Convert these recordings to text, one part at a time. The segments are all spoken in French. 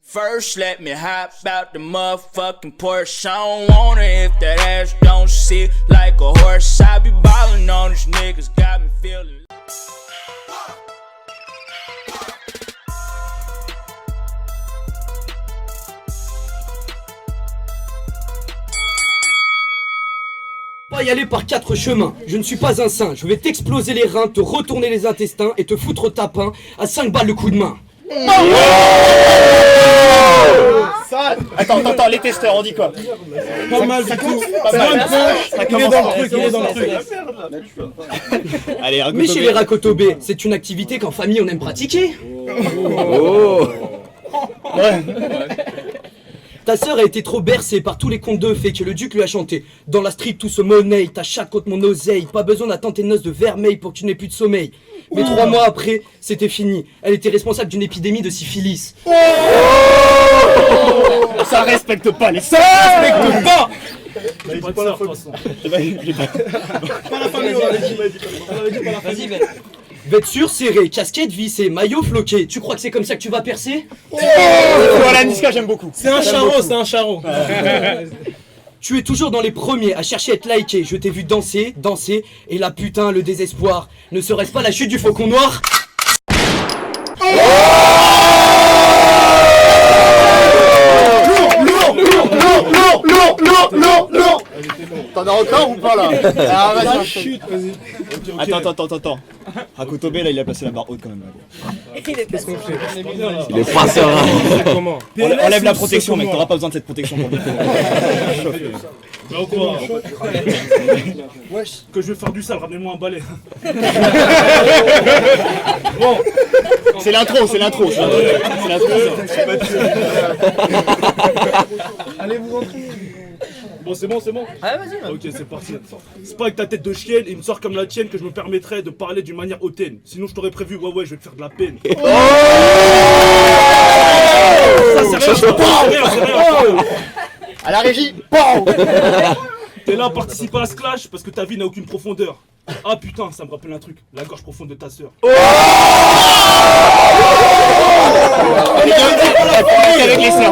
First, let me hop out the motherfucking Porsche. I don't want it if that ass don't sit like a horse. I be ballin' on these niggas, got me feeling. Pas y aller par 4 chemins, je ne suis pas un saint, je vais t'exploser les reins, te retourner les intestins et te foutre au tapin à 5 balles le coup de main. Attends, les testeurs, on dit quoi? Pas mal du tout. Il est dans le truc. Allez, Mais chez les racotobés, c'est une activité qu'en famille on aime pratiquer. Ouais. Ta sœur a été trop bercée par tous les contes de fées que le duc lui a chanté. Dans la street tout se monnaie, ta chatte contre mon oseille. Pas besoin d'attendre tes noces de vermeil pour que tu n'aies plus de sommeil. Mais 3 mois après, c'était fini. Elle était responsable d'une épidémie de syphilis. Ça respecte pas les Ça respecte pas. Pas la famille, on avait dit pas la famille. Vas-y, vêture serrée, casquette vissée, maillot floqué. Tu crois que c'est comme ça que tu vas percer? Voilà, Niska, j'aime beaucoup. C'est un charreau. Tu es toujours dans les premiers à chercher à être liké. Je t'ai vu danser, et là putain, le désespoir. Ne serait-ce pas la chute du faucon noir? Non. T'en as encore ou pas là? Ah, vas-y. Attends. Hakutobe là, il a placé la barre haute quand même. Qu'est-ce qu'on fait? Il est pas serein. Comment? On lève la protection, mec, t'auras pas besoin de cette protection pour le Bah au courant. Wesh, que je vais faire du sale, ramenez-moi un balai. Bon. C'est l'intro. Allez vous rentrer. Bon c'est bon. Ah vas-y. Ok c'est parti. C'est pas avec ta tête de chienne et une sorte comme la tienne que je me permettrais de parler d'une manière hautaine. Sinon je t'aurais prévu ouais je vais te faire de la peine. Ça c'est rien. À la régie. T'es là à participer à ce clash parce que ta vie n'a aucune profondeur. Ah putain, ça me rappelle un truc, la gorge profonde de ta sœur. Faut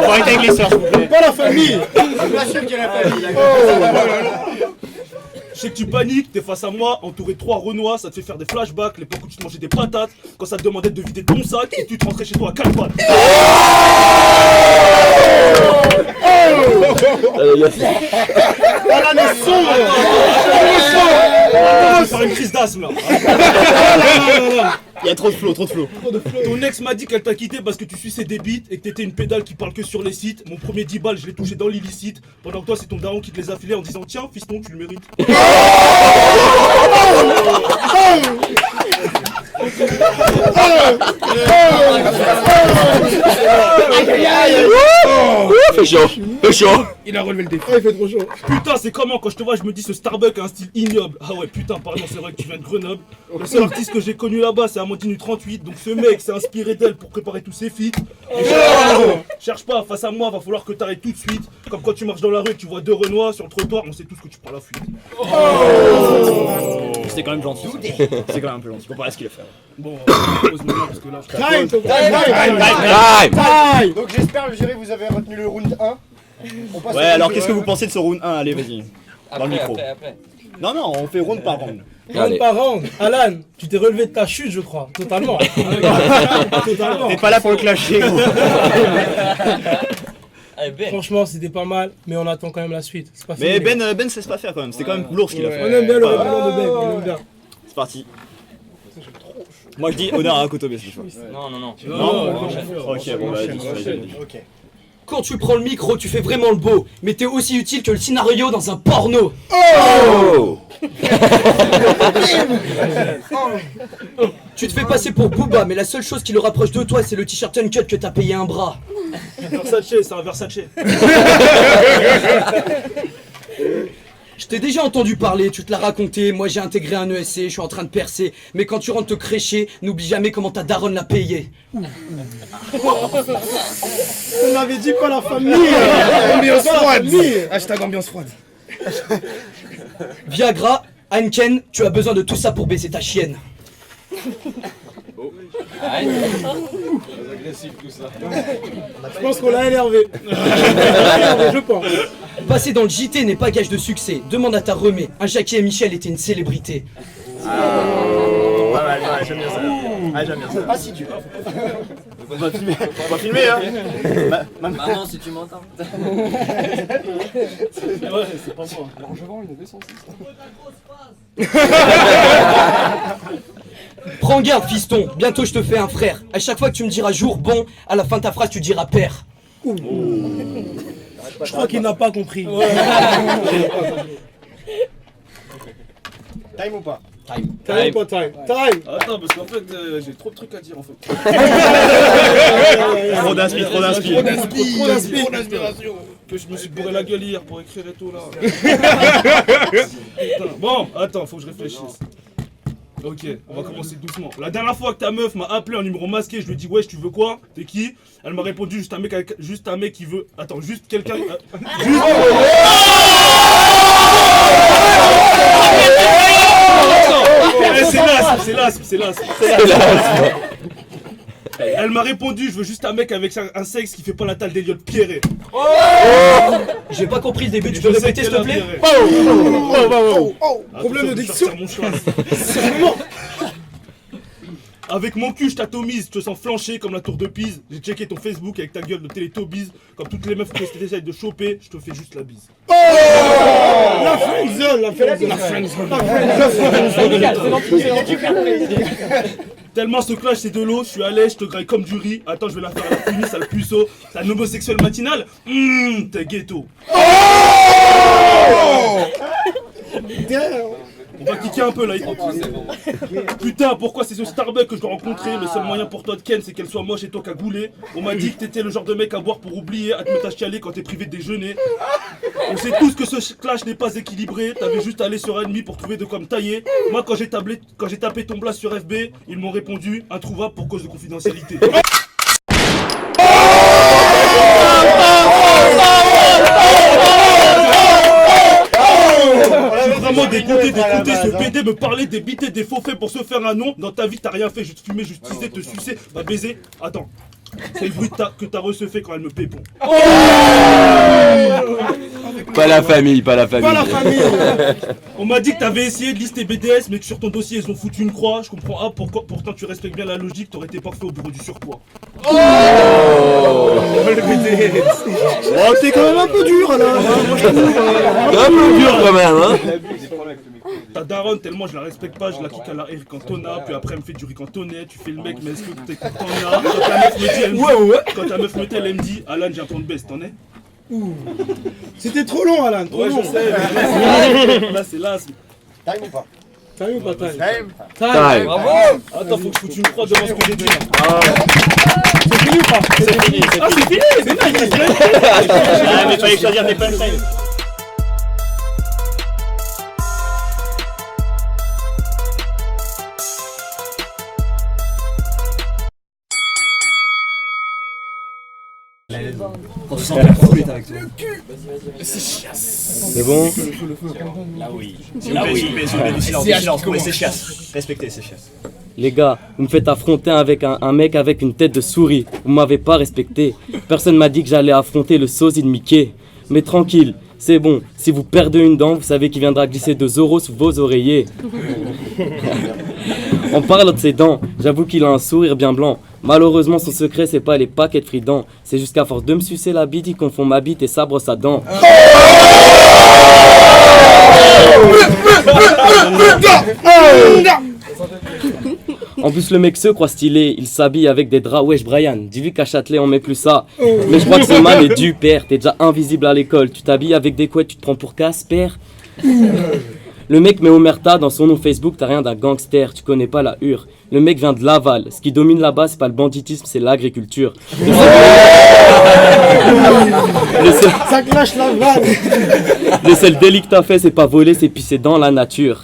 arrêter avec les sœurs, s'il vous plaît. Pas la famille. Bien sûr qu'il y a la famille. Je sais que tu paniques, t'es face à moi, entouré de 3 Renois, ça te fait faire des flashbacks, l'époque où tu te mangeais des patates, quand ça te demandait de vider ton sac et tu te rentrais chez toi à 4 pattes. Ah là, mais sombre. On va faire une crise d'asthme là. Il y a trop de flow. Ton ex m'a dit qu'elle t'a quitté parce que tu suçais des bites et que t'étais une pédale qui parle que sur les sites. Mon premier 10 balles, je l'ai touché dans l'illicite. Pendant que toi, c'est ton daron qui te les a filés en disant tiens, fiston, tu le mérites. Fait chaud. Il a relevé le défi. Il fait trop chaud. Putain, c'est comment quand je te vois, je me dis ce Starbucks a un style ignoble. Ah ouais, putain, pardon, c'est vrai que tu viens de Grenoble. Le seul artiste que j'ai connu là-bas, c'est Amandine du 38. Donc ce mec s'est inspiré d'elle pour préparer tous ses feats. Cherche pas, face à moi, va falloir que t'arrêtes tout de suite. Comme quand tu marches dans la rue et que tu vois 2 Renois sur le trottoir, on sait tous que tu prends la fuite. C'était quand même gentil. C'est quand même un peu gentil, comparé à ce qu'il a fait. Bon, pose-moi parce que là, Time. Donc j'espère le jury vous avez retenu le round 1. Ouais, alors qu'est-ce que vous pensez de ce round 1? Allez, vas-y. Dans le micro. Après. Non, on fait round par round. Allez. Round par round. Alan, tu t'es relevé de ta chute, je crois. Totalement. Totalement. T'es pas là pour le clasher, gros. Allez, Ben. Franchement, c'était pas mal, mais on attend quand même la suite. C'est pas Mais fini. Ben sait pas faire quand même, c'était quand même lourd ce qu'il a fait. On aime bien le rébellion de Ben, on aime bien. C'est parti. Moi je dis honneur à Hakutobe cette fois. Non. Non. Ok, bon vas-y. Quand tu prends le micro, tu fais vraiment le beau, mais t'es aussi utile que le scénario dans un porno. Tu te fais passer pour Booba, mais la seule chose qui le rapproche de toi, c'est le t-shirt uncut que t'as payé un bras. Versace, c'est un Versace. Je t'ai déjà entendu parler, tu te l'as raconté, moi j'ai intégré un ESC, je suis en train de percer, mais quand tu rentres te crécher, n'oublie jamais comment ta daronne l'a payé. On avait dit pas la famille. Ambiance froide. Hashtag ambiance froide. Viagra, Heineken, tu as besoin de tout ça pour baiser ta chienne. Je pense qu'on l'a énervé. Je pense. Passer dans le JT n'est pas gage de succès. Demande à ta remée. Un Jackie et Michel étaient une célébrité. J'aime bien ça. J'aime bien ça. Ah si tu veux. On va filmer hein. Maman, si tu m'entends. Ouais, c'est pas moi. Prends garde, fiston. Bientôt je te fais un frère. À chaque fois que tu me diras jour bon, à la fin de ta phrase tu diras père. Je crois qu'il n'a pas compris. Time ou pas? Time pas time. Time. Attends, parce qu'en fait, j'ai trop de trucs à dire en fait. Trop d'inspiration. Que je me suis bourré la gueule hier pour écrire et tout là. Putain. Bon, attends, faut que je réfléchisse. Ok, on va commencer doucement. La dernière fois que ta meuf m'a appelé en numéro masqué, je lui ai dit wesh, tu veux quoi? T'es qui? Elle m'a répondu juste un mec qui veut. Attends, juste quelqu'un. C'est l'as. Elle m'a répondu, je veux juste un mec avec un sexe qui fait pas la taille d'Eliott Pierret. J'ai pas compris le début, tu peux répéter s'il te plaît? Problème de diction. Avec mon cul, je t'atomise, je te sens flancher comme la tour de Pise. J'ai checké ton Facebook avec ta gueule de Télétobies. Comme toutes les meufs que t'essayes de choper, je te fais juste la bise. La friendzone. Tellement ce clash c'est de l'eau, je suis à l'aise, je te graille comme du riz. Attends, je vais la faire à la punie, sale puceau. T'as un homosexuel matinal? T'es ghetto. On va kicker un peu là, écoute. Putain, pourquoi c'est ce Starbucks que je dois rencontrer? Le seul moyen pour toi de ken, c'est qu'elle soit moche et toi cagoulé. On m'a dit que t'étais le genre de mec à boire pour oublier, à te mettre à chialer quand t'es privé de déjeuner. On sait tous que ce clash n'est pas équilibré. T'avais juste à aller sur ennemi pour trouver de quoi me tailler. Moi, quand j'ai tapé ton blast sur FB, ils m'ont répondu introuvable pour cause de confidentialité. Vraiment dégoûté ce PD me parler des bités, des faux faits pour se faire un nom. Dans ta vie t'as rien fait, juste fumer, juste teaser, te sucer, bah baiser. Attends, c'est le bruit que ta reçu fait quand elle me pépon. Pas la famille. On m'a dit que t'avais essayé de lister BDS mais que sur ton dossier ils ont foutu une croix. Je comprends pourquoi, pourtant tu respectes bien la logique, t'aurais été parfait au bureau du surpoids. T'es quand même un peu dur là. Un peu dur quand même, hein. Ta daronne, tellement je la respecte pas, je la kick à la Eric Cantona, puis après elle me fait du riz cantonais, tu fais le mec, mais est-ce que t'es content là? Quand ta meuf me dit, elle me dit, Alan, j'ai un ton de baisse, t'en es? C'était trop long, Alan. Trop Ouais, long. je sais, mais là c'est là. Time ou pas? Time ou pas time? Time. Bravo. Attends, faut que je foute une croix devant ce que j'ai dit là. C'est fini ou pas? C'est fini. Ah, c'est fini, c'est nice. Mais fallait choisir des punchlines. C'est bon? C'est chiasse. Respectez, c'est chiasse. Les gars, vous me faites affronter avec un mec avec une tête de souris. Vous m'avez pas respecté. Personne m'a dit que j'allais affronter le sosie de Mickey. Mais tranquille, c'est bon. Si vous perdez une dent, vous savez qu'il viendra glisser 2 euros sous vos oreillers. En parlant de ses dents, j'avoue qu'il a un sourire bien blanc. Malheureusement, son secret, c'est pas les paquets de fridans. C'est jusqu'à force de me sucer la bite, il confond ma bite et sa brosse à dents. En plus, le mec se croit stylé, il s'habille avec des draps. Wesh, Brian, dis-lui qu'à Châtelet on met plus ça. Mais je crois que ce man est du père, t'es déjà invisible à l'école. Tu t'habilles avec des couettes, tu te prends pour Casper. Le mec met Omerta dans son nom Facebook, t'as rien d'un gangster, tu connais pas la hure. Le mec vient de Laval, ce qui domine là-bas c'est pas le banditisme, c'est l'agriculture. Ça clash la vanne. Le seul délit que t'as fait c'est pas voler, c'est pisser dans la nature.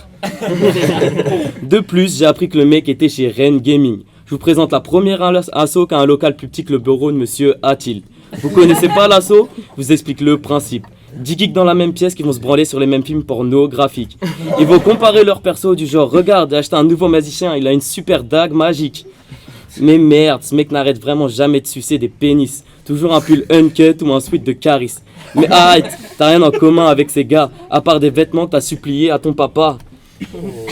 De plus, j'ai appris que le mec était chez Ren Gaming. Je vous présente la première asso qu'a un local plus petit que le bureau de monsieur Atil. Vous connaissez pas l'asso? Je vous explique le principe. 10 geeks dans la même pièce qui vont se branler sur les mêmes films pornographiques. Ils vont comparer leurs persos du genre « Regarde, j'ai acheté un nouveau magicien, il a une super dague magique ». Mais merde, ce mec n'arrête vraiment jamais de sucer des pénis. Toujours un pull uncut ou un sweat de Caris. Mais arrête, t'as rien en commun avec ces gars, à part des vêtements que t'as supplié à ton papa.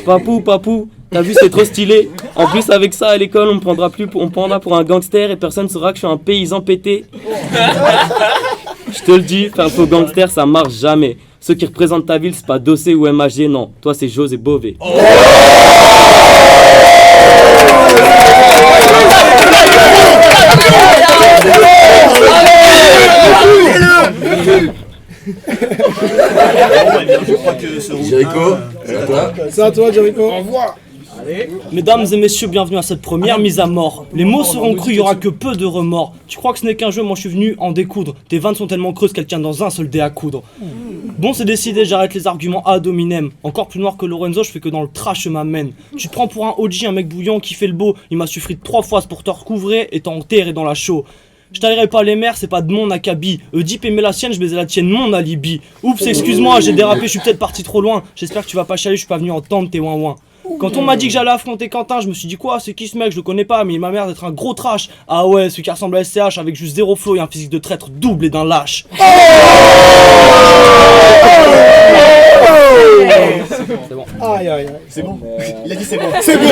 Papou, t'as vu, c'est trop stylé. En plus, avec ça, à l'école, on me prendra pour un gangster et personne ne saura que je suis un paysan pété. Je te le dis, faire le faux gangster, ça marche jamais. Ceux qui représentent ta ville, c'est pas Dossé ou MAG, non. Toi, c'est José Bové. Je crois que ce Jericho, C'est à toi, Jericho. Au revoir. Mesdames et messieurs, bienvenue à cette première mise à mort. Les mots seront crus, il n'y aura que peu de remords. Tu crois que ce n'est qu'un jeu, moi je suis venu en découdre. Tes vannes sont tellement creuses qu'elles tiennent dans un seul dé à coudre. Bon, c'est décidé, j'arrête les arguments ad hominem. Encore plus noir que Lorenzo, je fais que dans le trash je m'amène. Tu te prends pour un OG, un mec bouillant qui fait le beau. Il m'a suffi de 3 fois pour te recouvrer et t'enterrer dans la chaux. Je taillerai pas les mers, c'est pas de mon acabit. Oedipe aimait la sienne, je baisais la tienne, mon alibi. Oups, excuse-moi, j'ai dérapé, je suis peut-être parti trop loin. J'espère que tu vas pas chialer, je suis pas venu entendre tes ouin-ouin. Quand on m'a dit que j'allais affronter Quentin, je me suis dit quoi, c'est qui ce mec, je le connais pas, mais il m'a l'air d'être un gros trash. Ah ouais, celui qui ressemble à SCH avec juste 0 flow et un physique de traître doublé d'un lâche. C'est bon. Aïe, aïe, aïe. C'est bon. Il a dit c'est bon. C'est bon.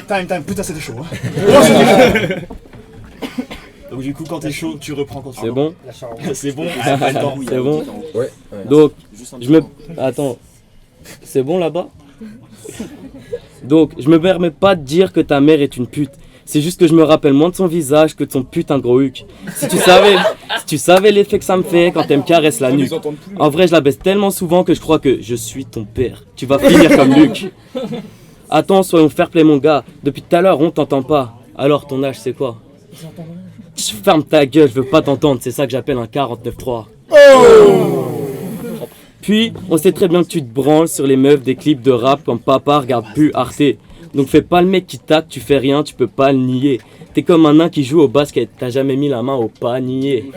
Time. Putain, c'était chaud. Donc du coup, quand t'es chaud, tu reprends quand tu C'est bon? C'est bon. Ah, pas le temps. C'est bon? Donc, je me... Attends. C'est bon là-bas? Donc, je me permets pas de dire que ta mère est une pute. C'est juste que je me rappelle moins de son visage que de son putain de gros huc. Si tu savais l'effet que ça me fait quand elle me caresse la nuque. En vrai, je la baisse tellement souvent que je crois que je suis ton père. Tu vas finir comme Luc. Attends, soyons fair play mon gars. Depuis tout à l'heure, on t'entend pas. Alors, ton âge, c'est quoi? Ferme ta gueule, je veux pas t'entendre. C'est ça que j'appelle un 49.3. Puis, on sait très bien que tu te branles sur les meufs des clips de rap comme papa regarde plus Arte. Donc fais pas le mec qui tape, tu fais rien, tu peux pas le nier. T'es comme un nain qui joue au basket, t'as jamais mis la main au panier.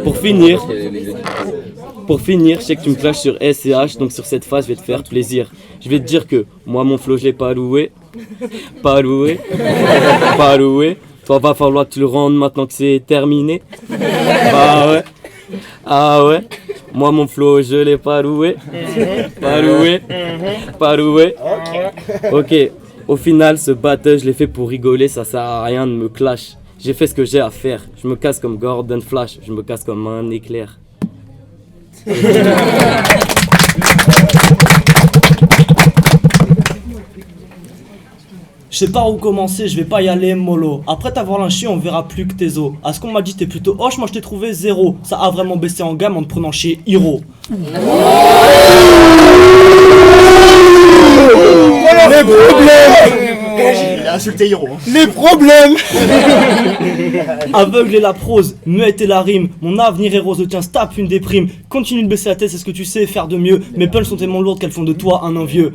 Pour finir, je sais que tu me clashes sur SCH, donc sur cette phase, je vais te faire plaisir. Je vais te dire que moi, mon flow, je l'ai pas loué. Pas loué. Pas loué. Toi, va falloir que tu le rendes maintenant que c'est terminé. Bah ouais. Ah ouais. Moi, mon flow, je l'ai pas loué. Pas loué. Pas loué. Ok. Au final, ce battle, je l'ai fait pour rigoler, ça sert à rien de me clash. J'ai fait ce que j'ai à faire. Je me casse comme Gordon Flash. Je me casse comme un éclair. Je sais pas où commencer, je vais pas y aller mollo. Après t'avoir lynché, on verra plus que tes os. À ce qu'on m'a dit t'es plutôt hoche, moi je t'ai trouvé 0. Ça a vraiment baissé en gamme en te prenant chez Hiro. Les problèmes. Il a insulté Hiro. Les problèmes. Aveugle et la prose, muette et la rime. Mon avenir est rose, tiens, tape une déprime. Continue de baisser la tête, c'est ce que tu sais faire de mieux. Mes punches sont tellement lourdes qu'elles font de toi un envieux.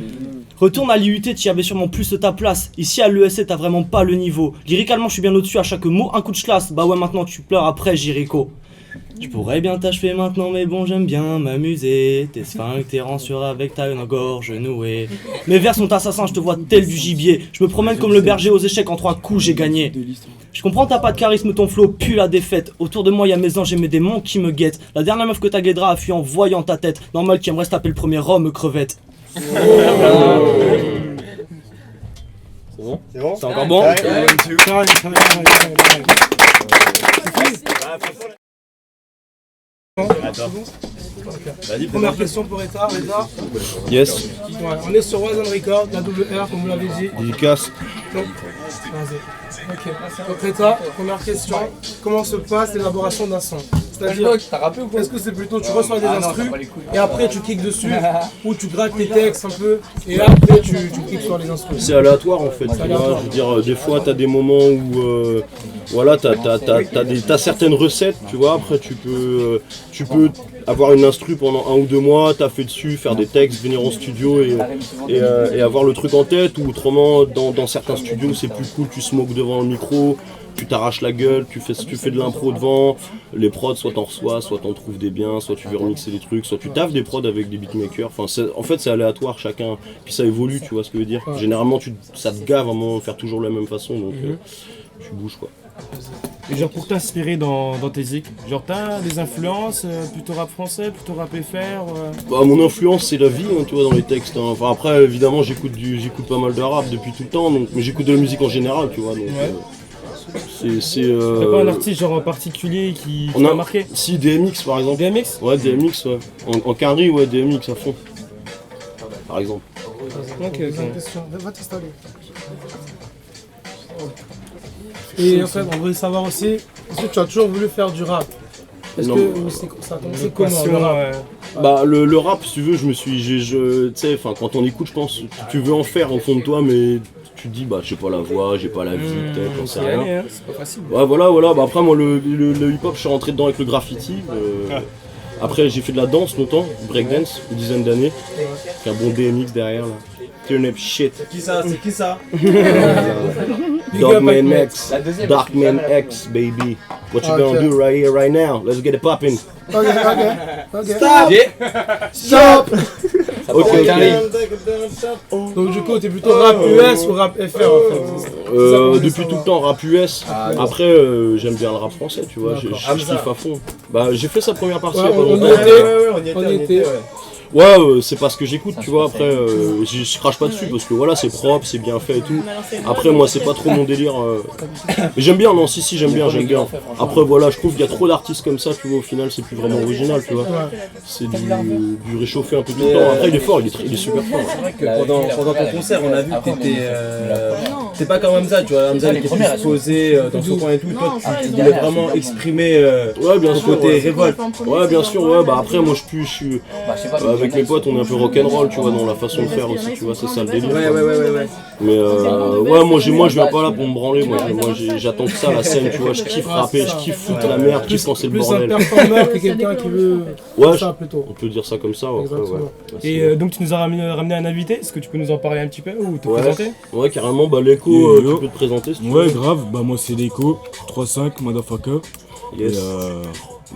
Retourne à l'IUT, tu y avais sûrement plus de ta place. Ici à l'ESC, t'as vraiment pas le niveau. Lyricalement, je suis bien au-dessus à chaque mot, un coup de classe. Bah ouais, maintenant tu pleures après, Jericho. Je pourrais bien t'achever maintenant, mais bon, j'aime bien m'amuser. Tes sphincters sur avec ta gorge nouée. Mes vers sont assassins, je te vois tel du gibier. Je me promène comme le berger aux échecs, en 3 coups j'ai gagné. Je comprends, t'as pas de charisme, ton flow pue la défaite. Autour de moi, y'a mes anges et mes démons qui me guettent. La dernière meuf que t'as guédra a fui en voyant ta tête. Normal qu'il aimerait se taper le premier rhum crevette. C'est bon? C'est bon? C'est encore bon? Attends. Vas-y, Première question pour Rita. Yes. Ouais, on est sur Wazn Record, la WR comme vous l'avez dit. Dédicace. Ok. Donc Rita, première question. Comment se passe l'élaboration d'un son? C'est-à-dire, est-ce que c'est plutôt tu reçois des instrus et après tu kicks dessus ou tu grattes tes textes un peu et après tu kicks sur les instrus? C'est aléatoire en fait. Tu vois, je veux dire, des fois t'as des moments où voilà, t'as certaines recettes, tu vois. Après tu peux avoir une instru pendant 1 ou 2 mois, taffer dessus, faire des textes, venir en studio et avoir le truc en tête, ou autrement dans certains studios c'est plus cool, tu smokes devant le micro, tu t'arraches la gueule, tu fais de l'impro devant, les prods soit t'en reçois, soit t'en trouves des biens, soit tu veux remixer des trucs, soit tu taffes des prods avec des beatmakers, enfin en fait c'est aléatoire chacun, puis ça évolue, tu vois ce que je veux dire. Généralement ça te gave à un moment de faire toujours de la même façon, donc tu bouges quoi. Et genre pour t'inspirer dans tes zik, genre t'as des influences, plutôt rap français, plutôt rap FR Bah mon influence c'est la vie, hein, tu vois, dans les textes, hein. Enfin après évidemment j'écoute pas mal de rap depuis tout le temps, donc, mais j'écoute de la musique en général, tu vois, donc T'as pas un artiste genre en particulier qui t'a marqué? Si, DMX par exemple. DMX? Ouais, DMX, ouais. En carry, ouais, DMX à fond. Par exemple. Ok. Va t'installer. Et en fait, on voulait savoir aussi, est-ce que tu as toujours voulu faire du rap? Est-ce que ça a commencé comment le rap? Bah le rap, si tu veux, tu sais, enfin quand on écoute, je pense, tu veux en faire au fond de toi, mais tu te dis bah j'ai pas la voix, j'ai pas la vie, peut-être, j'en sais rien. C'est pas facile. Ouais, voilà. Bah après moi le hip-hop, je suis rentré dedans avec le graffiti. Après j'ai fait de la danse notamment, breakdance, une dizaine d'années, avec un bon DMX derrière là. Turn up shit. C'est qui ça Darkman X, Darkman X, baby. What you gonna do right here, right now? Let's get it poppin'. Ok. Stop. Ok. Donc du coup, t'es plutôt rap US ou rap FR en fait? Depuis tout le temps rap US. Après, j'aime bien le rap français, tu vois. Je kiffe à fond. Bah, j'ai fait sa première partie. On y était. Ouais, c'est pas ce que j'écoute, tu vois. Après, je crache pas dessus parce que voilà, c'est propre, c'est bien fait et tout. Après, moi, c'est pas trop mon délire. Mais j'aime bien, non, si, j'aime bien. Après, voilà, je trouve qu'il y a trop d'artistes comme ça, tu vois. Au final, c'est plus vraiment original, tu vois. C'est du réchauffé un peu tout le temps. Après, il est fort, il est super fort. C'est vrai que pendant ton concert, on a vu que t'es pas comme Hamza, tu vois. Hamza, il était plus posé dans son coin et tout. Toi, tu voulais vraiment exprimer bien ton sûr, côté révolte. Ouais, bien sûr, ouais. Bah, après, moi, je suis. Avec mes potes, on est un peu rock'n'roll, tu vois, dans la façon de faire aussi, tu vois, c'est ça le délire. Ouais. Mais ouais, moi je viens pas là pour me branler, moi j'attends que ça, la scène, tu vois, je kiffe rapper, je kiffe foutre la merde, je kiffe quand c'est le bordel. Plus un performeur que quelqu'un qui veut ça plutôt. On peut dire ça comme ça, ouais. Et donc tu nous as ramené un invité, est-ce que tu peux nous en parler un petit peu ou te présenter? Ouais, carrément, bah l'écho, tu peux te présenter si tu veux. Ouais, grave, bah moi c'est l'écho, 3-5, motherfucker. Yes.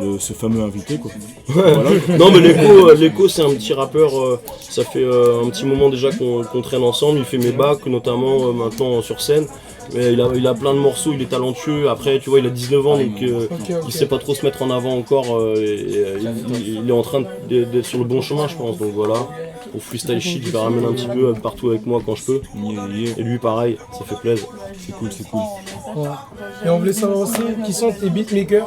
Et ce fameux invité quoi. Voilà. Non mais l'écho c'est un petit rappeur, ça fait un petit moment déjà qu'on traîne ensemble, il fait mes bacs notamment maintenant sur scène. Mais il a plein de morceaux, il est talentueux, après tu vois il a 19 ans donc il sait pas trop se mettre en avant encore, il est en train d'être sur le bon chemin je pense, donc voilà. Au freestyle shit, il va ramener un petit peu partout avec moi quand je peux. Et lui pareil, ça fait plaisir. C'est cool. Ouais. Et on voulait savoir aussi qui sont tes beatmakers.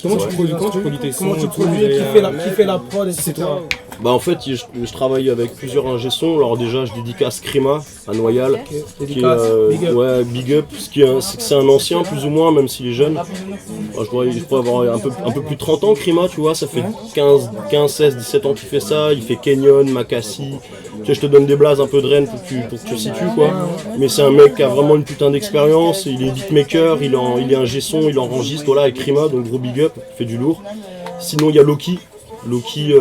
Comment tu produis tes sons? Comment tu produis, qui fait la prod, etc. Bah en fait je travaille avec plusieurs ingé-sons. Alors déjà je dédicace Krima à Noyal, qui est big up, c'est un ancien plus ou moins même s'il est jeune. Alors, je crois avoir un peu plus de 30 ans Krima, tu vois, ça fait 15, 16, 17 ans qu'il fait ça, il fait Kenyon, Makassi. Tu sais, je te donne des blazes un peu de Rennes pour que tu situes quoi. Mais c'est un mec qui a vraiment une putain d'expérience, il est beatmaker, il est ingé-son, il enregistre, voilà, avec Krima, donc gros big up, il fait du lourd. Sinon il y a Loki,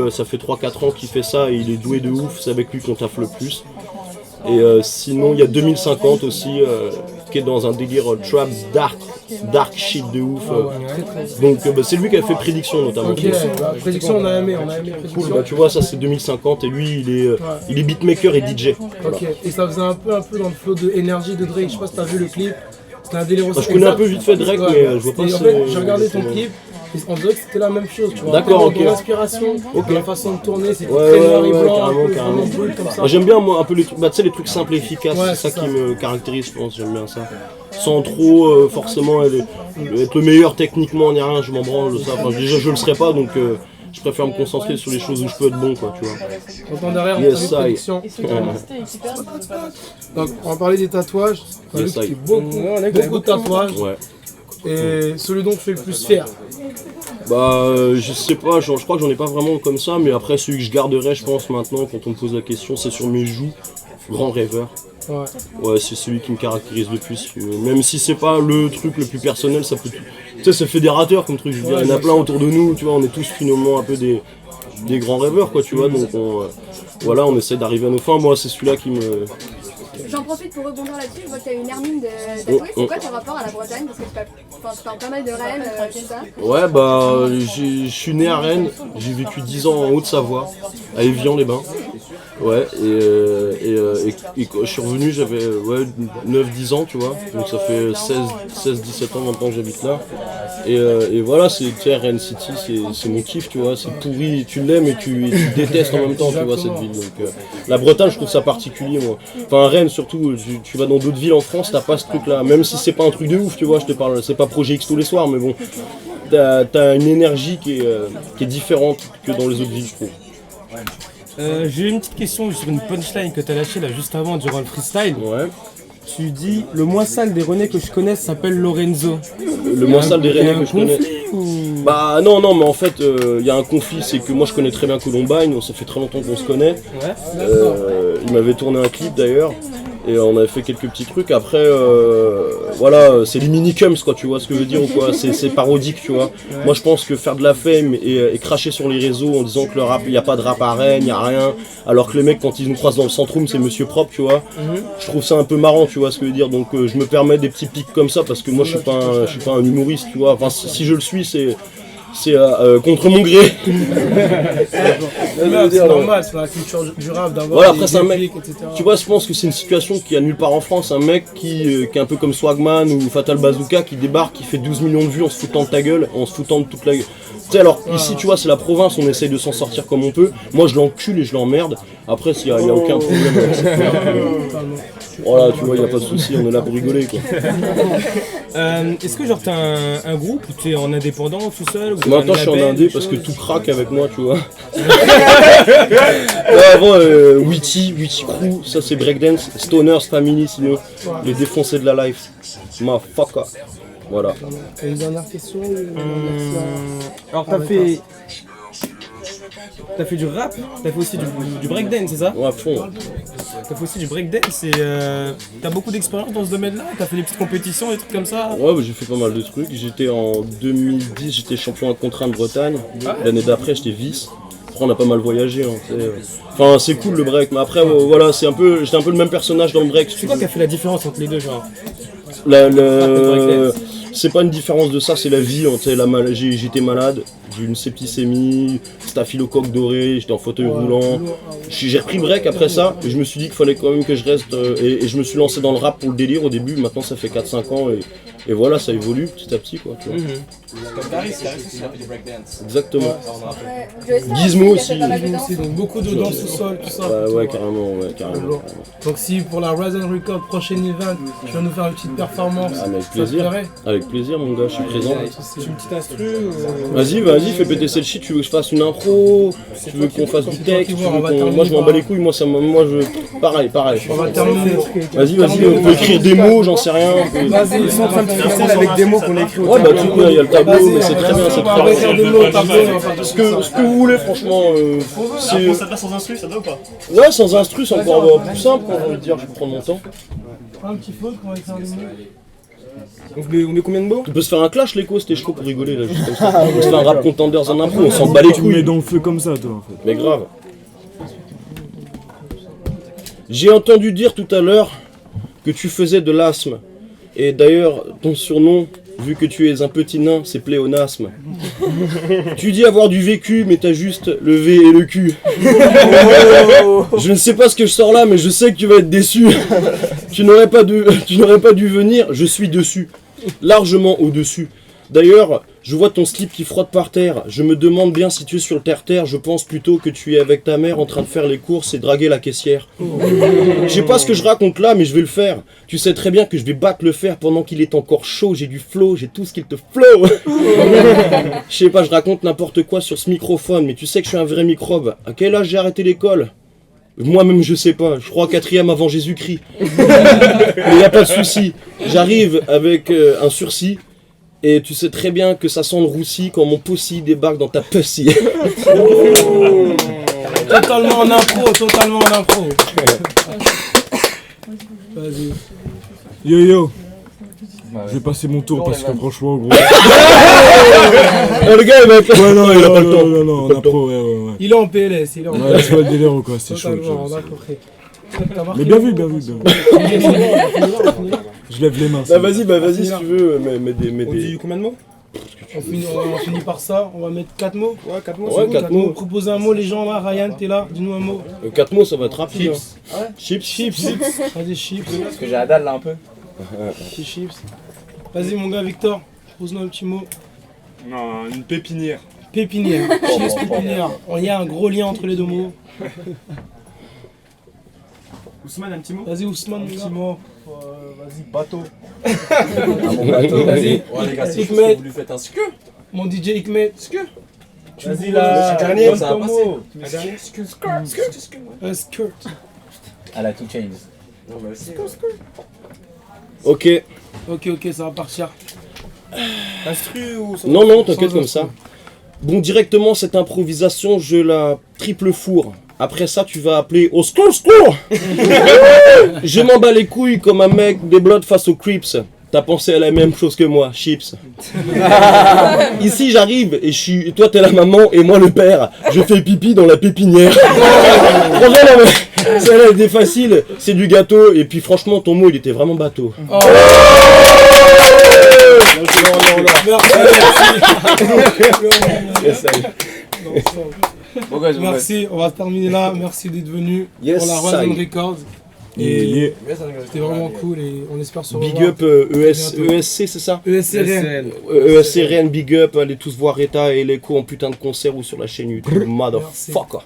ça fait 3-4 ans qu'il fait ça et il est doué de ouf, c'est avec lui qu'on taffe le plus. Et sinon il y a 2050 aussi, qui est dans un délire trap dark shit de ouf. Donc c'est lui qui a fait Prédiction notamment. Ok, Prédiction on a aimé Cool, bah tu vois ça c'est 2050 et lui il est beatmaker et DJ. Voilà. Ok, et ça faisait un peu dans le flow de énergie de Drake, je sais pas si t'as vu le clip. C'était un délire aussi. Bah, je connais un peu vite fait Drake mais je vois pas si... En fait j'ai regardé ton clip. On dirait que c'était la même chose, tu vois. D'accord, ok. L'inspiration, la façon de tourner, c'était très noir et blanc, carrément. Comme ça. Moi, j'aime bien moi un peu les trucs, tu sais les trucs simples et efficaces, c'est ça qui me caractérise, je pense, j'aime bien ça. Sans trop forcément être le meilleur techniquement ni rien, je m'en branle de ça. Enfin, déjà je le serais pas donc je préfère me concentrer sur les choses où je peux être bon quoi, tu vois. Entends derrière, on t'a Prédiction. Donc on va parler des tatouages. Beaucoup de tatouages. Ouais. Et celui dont tu fais le plus fier? Bah je sais pas, je crois que j'en ai pas vraiment comme ça, mais après celui que je garderai je pense maintenant quand on me pose la question c'est sur mes joues, grand rêveur. Ouais, c'est celui qui me caractérise le plus, même si c'est pas le truc le plus personnel, ça peut... Tu sais c'est fédérateur comme truc, je veux dire, il y en a plein autour de nous, tu vois, on est tous finalement un peu des des grands rêveurs, quoi, tu vois. Donc voilà, on essaie d'arriver à nos fins. Moi, c'est celui-là qui me... J'en profite pour rebondir là-dessus, je vois que tu as une hermine tatouée. C'est quoi ton rapport à la Bretagne? Parce que tu parles pas mal de Rennes, tout ça. Ouais, bah, je suis né à Rennes, j'ai vécu 10 ans en Haute-Savoie, à Évian-les-Bains. Ouais, et je suis revenu, j'avais 9-10 ans, tu vois, donc ça fait 16-17 ans maintenant que j'habite là. Et voilà, c'est Rennes City, c'est mon kiff, tu vois, c'est pourri, tu l'aimes et tu détestes en même temps, tu vois, cette ville. Donc la Bretagne, je trouve ça particulier, moi. Enfin, Rennes, surtout, tu vas dans d'autres villes en France, t'as pas ce truc-là, même si c'est pas un truc de ouf, tu vois, je te parle, c'est pas Projet X tous les soirs, mais bon, t'as une énergie qui est différente que dans les autres villes, je trouve. J'ai une petite question sur une punchline que tu as lâchée là juste avant durant le freestyle. Ouais. Tu dis le moins sale des Rennais que je connaisse s'appelle Lorenzo. Le moins sale des Rennais que je connais. Bah non, mais en fait il y a un conflit, c'est que moi je connais très bien Columbine, ça fait très longtemps qu'on se connaît. Ouais. Il m'avait tourné un clip d'ailleurs. Et on avait fait quelques petits trucs, après voilà, c'est les minicums quoi, tu vois ce que je veux dire ou quoi, c'est parodique, tu vois. Ouais. Moi je pense que faire de la fame et cracher sur les réseaux en disant que le rap, il n'y a pas de rap à Rennes, il n'y a rien, alors que les mecs quand ils nous croisent dans le centrum c'est monsieur propre, tu vois. Je trouve ça un peu marrant, tu vois ce que je veux dire, donc je me permets des petits pics comme ça parce que moi je suis pas un humoriste, tu vois. Enfin si je le suis c'est contre mon gré. C'est normal, c'est la culture du rap d'avoir voilà, après c'est un mec, etc. tu vois, je pense que c'est une situation qui a nulle part en France, un mec qui est un peu comme Swagman ou Fatal Bazooka qui débarque, qui fait 12 millions de vues en se foutant de ta gueule, en se foutant de toute la gueule. Tu sais, alors ici tu vois c'est la province, on essaye de s'en sortir comme on peut, moi je l'encule et je l'emmerde, après il y a aucun problème avec cette voilà, tu vois, il n'y a pas de souci, on est là pour rigoler quoi. Est-ce que genre t'as un groupe ou t'es en indépendant tout seul? Maintenant je suis en indé parce que tout craque avec moi, tu vois. Avant Witty Crew, ça c'est Breakdance, Stoners Family sinon, les défoncés de la life. Motherfucker. Voilà. Une dernière question. Alors t'as fait du rap, t'as fait aussi du breakdance, c'est ça? Ouais, à fond. T'as fait aussi du breakdance et t'as beaucoup d'expérience dans ce domaine-là? T'as fait des petites compétitions, des trucs comme ça? Ouais, bah, j'ai fait pas mal de trucs. J'étais en 2010, j'étais champion à contraint de Bretagne. L'année d'après, j'étais vice. Après, on a pas mal voyagé. Hein, enfin, c'est cool le break, mais après, voilà, j'étais un peu le même personnage dans le break. C'est quoi qui a fait la différence entre les deux, genre? C'est pas une différence de ça, c'est la vie. J'étais malade, j'ai eu une septicémie, staphylocoque doré, j'étais en fauteuil roulant. J'ai repris le break après ça et je me suis dit qu'il fallait quand même que je reste. Et je me suis lancé dans le rap pour le délire au début. Maintenant ça fait 4-5 ans et voilà, ça évolue petit à petit quoi. Tu vois. Comme Caris aussi a fait du breakdance. Exactement. Ouais. Gizmo aussi. Donc beaucoup de danse au sol, tout ça. Ouais, carrément. Donc si pour la Rise and Record prochain event, tu vas nous faire une petite performance. Ah, avec plaisir. Avec plaisir mon gars, je suis présent. C'est une petite instru Vas-y, fais péter celle shit, tu veux que je fasse une impro, tu veux qu'on fasse du texte, moi je m'en bats les couilles, moi pareil. On va terminer. Vas-y, on peut écrire des mots, j'en sais rien. Vas-y, ils sont en train de freestyle avec des mots qu'on a écrit au tableau. Ouais, bah tout bien, il y a le tableau, mais c'est très bien, c'est très bien. Ce que vous voulez, franchement, c'est... Ça te passe sans instru, ça doit ou pas? Ouais, sans instru, c'est encore plus simple, j'ai envie de dire, je vais prendre mon temps. Un petit faute qu'on va écrire des mots. On met combien de mots? On peut se faire un clash l'écho, c'était chaud pour rigoler là, juste comme ça. On peut se faire un rap contenders en impro, on s'en bat les couilles. Tu me mets dans le feu comme ça toi en fait. Mais grave. J'ai entendu dire tout à l'heure que tu faisais de l'asthme. Et d'ailleurs, ton surnom, vu que tu es un petit nain, c'est pléonasme. Tu dis avoir du vécu, mais t'as juste le V et le Q. Je ne sais pas ce que je sors là, mais je sais que tu vas être déçu. Tu n'aurais pas dû venir, je suis dessus. Largement au-dessus. D'ailleurs, je vois ton slip qui frotte par terre. Je me demande bien si tu es sur le terre-terre. Je pense plutôt que tu es avec ta mère en train de faire les courses et draguer la caissière. Je sais pas ce que je raconte là, mais je vais le faire. Tu sais très bien que je vais battre le fer pendant qu'il est encore chaud. J'ai du flow, j'ai tout ce qu'il te flow. Je sais pas, je raconte n'importe quoi sur ce microphone, mais tu sais que je suis un vrai microbe. À quel âge j'ai arrêté l'école ? Moi-même je sais pas, je crois 4e avant Jésus-Christ. Mais y a pas de souci. J'arrive avec un sursis. Et tu sais très bien que ça sent le roussi quand mon pussy débarque dans ta pussy. Totalement en impro. Vas-y. Yo. Je vais passer mon tour parce que franchement, gros. Le gars, il va être. Ouais, non, il a pas le temps. Non, Non, on a pro, ouais. Il est en PLS, il est en PLS. Ouais, c'est pas le délire ou quoi, c'est chaud. Totalement, on a compris. T'as marqué Mais bien vu. Je lève les mains. Bah vas-y si tu veux, mets des... Combien de mots? On finit par ça, on va mettre 4 mots. Ouais, 4 mots. Ouais, 4 mots. Proposez un mot, les gens là. Ryan, t'es là, dis-nous un mot. 4 mots, ça va être rapide. Chips. Hein. Chips. Vas-y, chips. Parce que j'ai la dalle là un peu. C'est chips. Vas-y, mon gars Victor, propose-nous un petit mot. Non, une pépinière. Pépinière. Chips, pépinière. Il y a un gros lien entre les deux mots. Ousmane, un petit mot? Vas-y, Ousmane, un petit mot. Vas-y, bateau. Vas-y, Ouais, les gars, c'est juste Hikmet. que vous lui faites un ske. Mon DJ Hikmet. Vas-y, là. Dernier, ça ton va mot. passer. Un dernier. Un skirt. À la 2 Chainz. Ok. Ok, ça va partir. Instru ou sans... Non, t'inquiète comme ça. Bon, directement, cette improvisation, je la triple fourre. Après ça, tu vas appeler au secours. Je m'en bats les couilles comme un mec des Bloods face aux Crips. T'as pensé à la même chose que moi, chips. Ici, j'arrive et toi, t'es la maman et moi le père. Je fais pipi dans la pépinière. Franchement, non, mais celle-là, elle était facile. C'est du gâteau. Et puis, franchement, ton mot, il était vraiment bateau. Oh. Merci, on va terminer là. Merci d'être venu pour la Roison Records. Et c'était vraiment cool et on espère se revoir. Big up ESC, c'est ça? ESC Rennes, big up. Allez tous voir Reta et Leko en putain de concert ou sur la chaîne YouTube. Motherfucker.